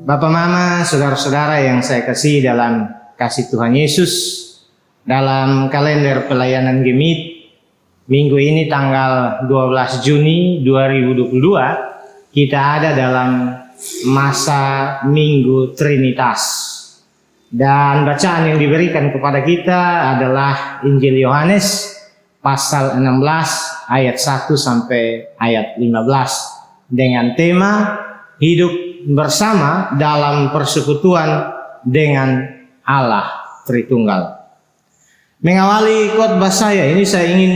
Bapak, Mama, saudara-saudara yang saya kasih dalam kasih Tuhan Yesus, dalam kalender pelayanan Gemit, minggu ini tanggal 12 Juni 2022, kita ada dalam masa Minggu Trinitas. Dan bacaan yang diberikan kepada kita adalah Injil Yohanes pasal 16 ayat 1 sampai ayat 15 dengan tema hidup bersama dalam persekutuan dengan Allah Tritunggal. Mengawali khotbah saya ini, saya ingin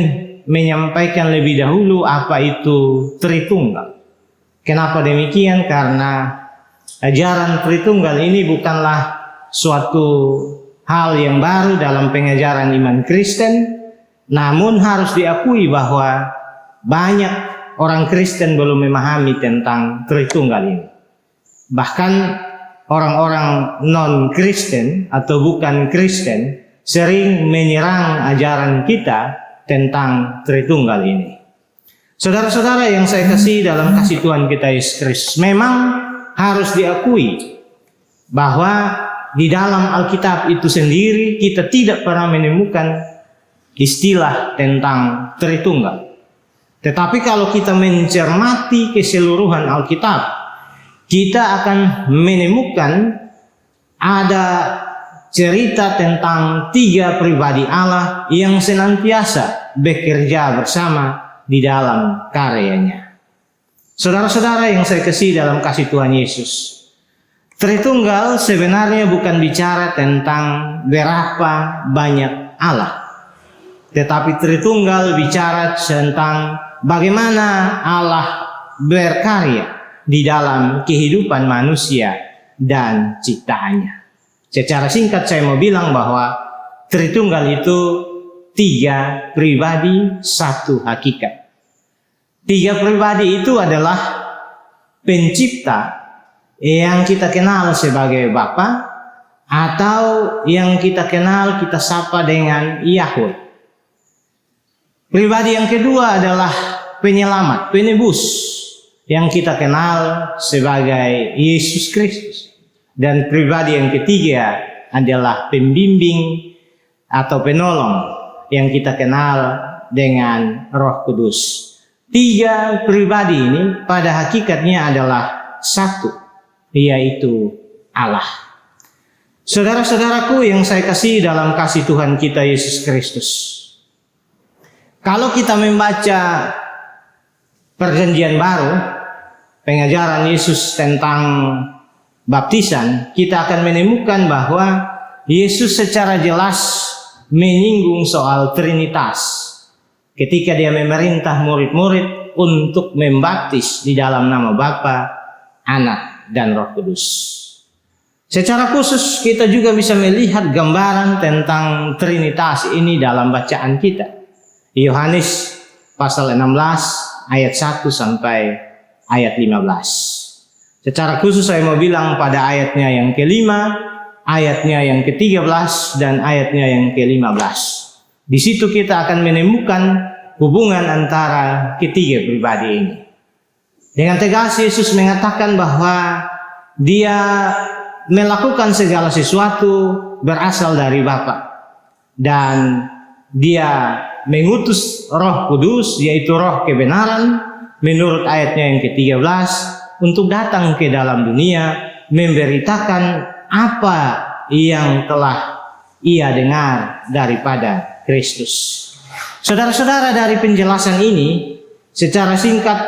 menyampaikan lebih dahulu apa itu Tritunggal. Kenapa demikian? Karena ajaran Tritunggal ini bukanlah suatu hal yang baru dalam pengajaran iman Kristen, namun harus diakui bahwa banyak orang Kristen belum memahami tentang Tritunggal ini. Bahkan orang-orang non-Kristen atau bukan Kristen sering menyerang ajaran kita tentang Tritunggal ini. Saudara-saudara yang saya kasih dalam kasih Tuhan kita Yesus Kristus, memang harus diakui bahwa di dalam Alkitab itu sendiri kita tidak pernah menemukan istilah tentang Tritunggal. Tetapi kalau kita mencermati keseluruhan Alkitab, kita akan menemukan ada cerita tentang 3 pribadi Allah yang senantiasa bekerja bersama di dalam karyanya. Saudara-saudara yang saya kasih dalam kasih Tuhan Yesus, Tritunggal sebenarnya bukan bicara tentang berapa banyak Allah, tetapi Tritunggal bicara tentang bagaimana Allah berkarya di dalam kehidupan manusia dan ciptaannya. Secara singkat saya mau bilang bahwa Tritunggal itu 3 pribadi, 1 hakikat. 3 pribadi itu adalah pencipta yang kita kenal sebagai Bapa, atau yang kita kenal kita sapa dengan Yahweh. Pribadi yang kedua adalah penyelamat, penebus, yang kita kenal sebagai Yesus Kristus. Dan pribadi yang ketiga adalah pembimbing atau penolong yang kita kenal dengan Roh Kudus. 3 pribadi ini pada hakikatnya adalah satu, yaitu Allah. Saudara-saudaraku yang saya kasih dalam kasih Tuhan kita Yesus Kristus, kalau kita membaca Perjanjian Baru, pengajaran Yesus tentang baptisan, kita akan menemukan bahwa Yesus secara jelas menyinggung soal Trinitas ketika dia memerintah murid-murid untuk membaptis di dalam nama Bapa, Anak, dan Roh Kudus. Secara khusus kita juga bisa melihat gambaran tentang Trinitas ini dalam bacaan kita. Yohanes pasal 16 ayat 1 sampai ayat 15. Secara khusus saya mau bilang pada ayatnya yang ke-5, ayatnya yang ke-13, dan ayatnya yang ke-15. Di situ kita akan menemukan hubungan antara ketiga pribadi ini. Dengan tegas Yesus mengatakan bahwa dia melakukan segala sesuatu berasal dari Bapa, dan dia mengutus Roh Kudus, yaitu Roh kebenaran, menurut ayatnya yang ke-13, untuk datang ke dalam dunia memberitakan apa yang telah ia dengar daripada Kristus. Saudara-saudara, dari penjelasan ini secara singkat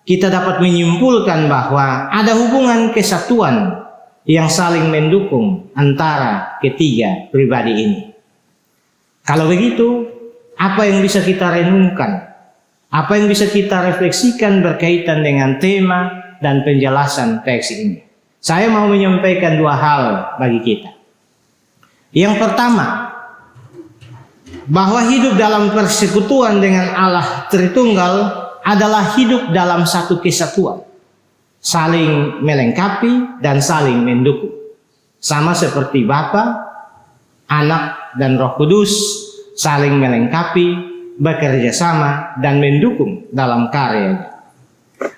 kita dapat menyimpulkan bahwa ada hubungan kesatuan yang saling mendukung antara ketiga pribadi ini. Kalau begitu, apa yang bisa kita renungkan? Apa yang bisa kita refleksikan berkaitan dengan tema dan penjelasan teks ini? Saya mau menyampaikan 2 hal bagi kita. Yang pertama, bahwa hidup dalam persekutuan dengan Allah Tritunggal adalah hidup dalam satu kesatuan, saling melengkapi dan saling mendukung. Sama seperti Bapa, Anak, dan Roh Kudus saling melengkapi, bekerja sama, dan mendukung dalam karyanya.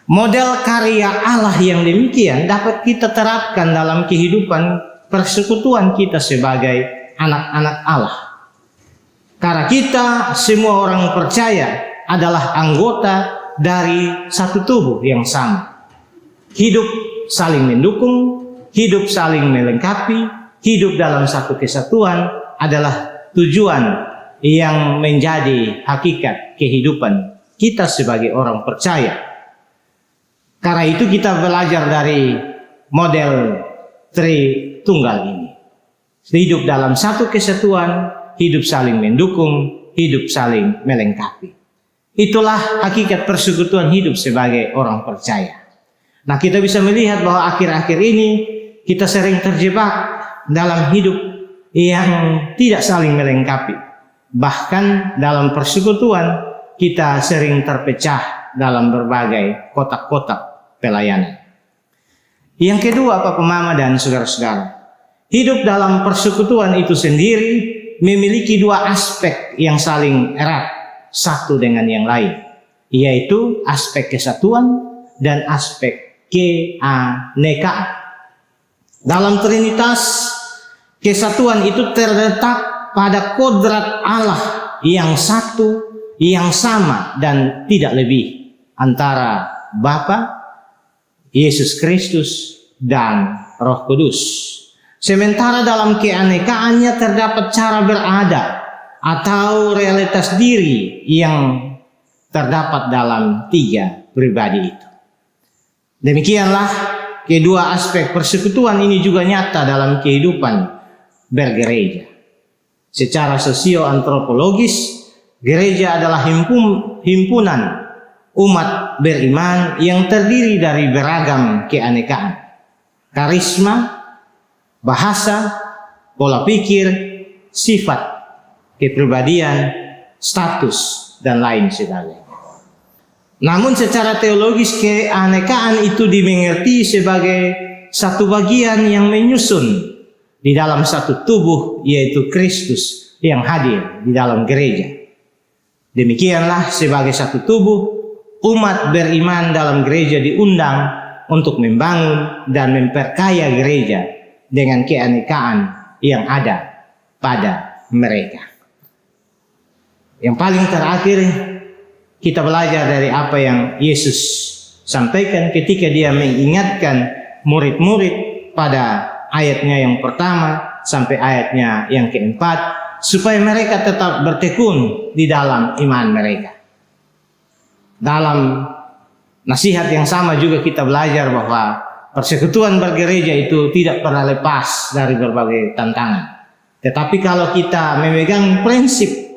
Model karya Allah yang demikian dapat kita terapkan dalam kehidupan persekutuan kita sebagai anak-anak Allah. Karena kita semua orang percaya adalah anggota dari satu tubuh yang sama. Hidup saling mendukung, hidup saling melengkapi, hidup dalam satu kesatuan adalah tujuan yang menjadi hakikat kehidupan kita sebagai orang percaya. Karena itu kita belajar dari model Tritunggal ini. Hidup dalam satu kesatuan, hidup saling mendukung, hidup saling melengkapi. Itulah hakikat persekutuan hidup sebagai orang percaya. Nah, kita bisa melihat bahwa akhir-akhir ini kita sering terjebak dalam hidup yang tidak saling melengkapi. Bahkan dalam persekutuan kita sering terpecah dalam berbagai kotak-kotak pelayanan. Yang kedua, Bapak Mama dan saudara-saudara, hidup dalam persekutuan itu sendiri memiliki dua aspek yang saling erat satu dengan yang lain, yaitu aspek kesatuan dan aspek keanekaan. Dalam Trinitas, kesatuan itu terletak pada kodrat Allah yang satu, yang sama dan tidak lebih antara Bapa, Yesus Kristus, dan Roh Kudus. Sementara dalam keanekaannya terdapat cara berada atau realitas diri yang terdapat dalam tiga pribadi itu. Demikianlah kedua aspek persekutuan ini juga nyata dalam kehidupan bergereja. Secara sosioantropologis, gereja adalah himpunan umat beriman yang terdiri dari beragam keanekaan, karisma, bahasa, pola pikir, sifat, kepribadian, status, dan lain sebagainya. Namun secara teologis keanekaan itu dimengerti sebagai satu bagian yang menyusun di dalam satu tubuh, yaitu Kristus yang hadir di dalam gereja. Demikianlah sebagai satu tubuh, umat beriman dalam gereja diundang untuk membangun dan memperkaya gereja dengan keanekaan yang ada pada mereka. Yang paling terakhir, kita belajar dari apa yang Yesus sampaikan ketika dia mengingatkan murid-murid pada ayatnya yang pertama sampai ayatnya yang keempat, supaya mereka tetap bertekun di dalam iman mereka. Dalam nasihat yang sama juga kita belajar bahwa persekutuan bergereja itu tidak pernah lepas dari berbagai tantangan. Tetapi kalau kita memegang prinsip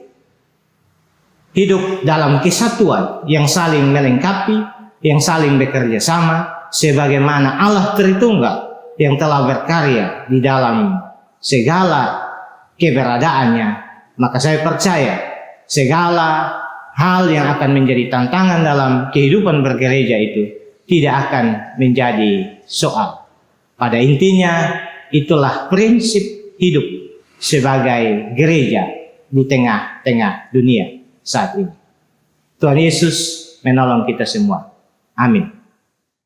hidup dalam kesatuan yang saling melengkapi, yang saling bekerja sama, sebagaimana Allah Tritunggal yang telah berkarya di dalam segala keberadaannya, maka saya percaya segala hal yang akan menjadi tantangan dalam kehidupan bergereja itu tidak akan menjadi soal. Pada intinya, itulah prinsip hidup sebagai gereja di tengah-tengah dunia saat ini. Tuhan Yesus menolong kita semua. Amin.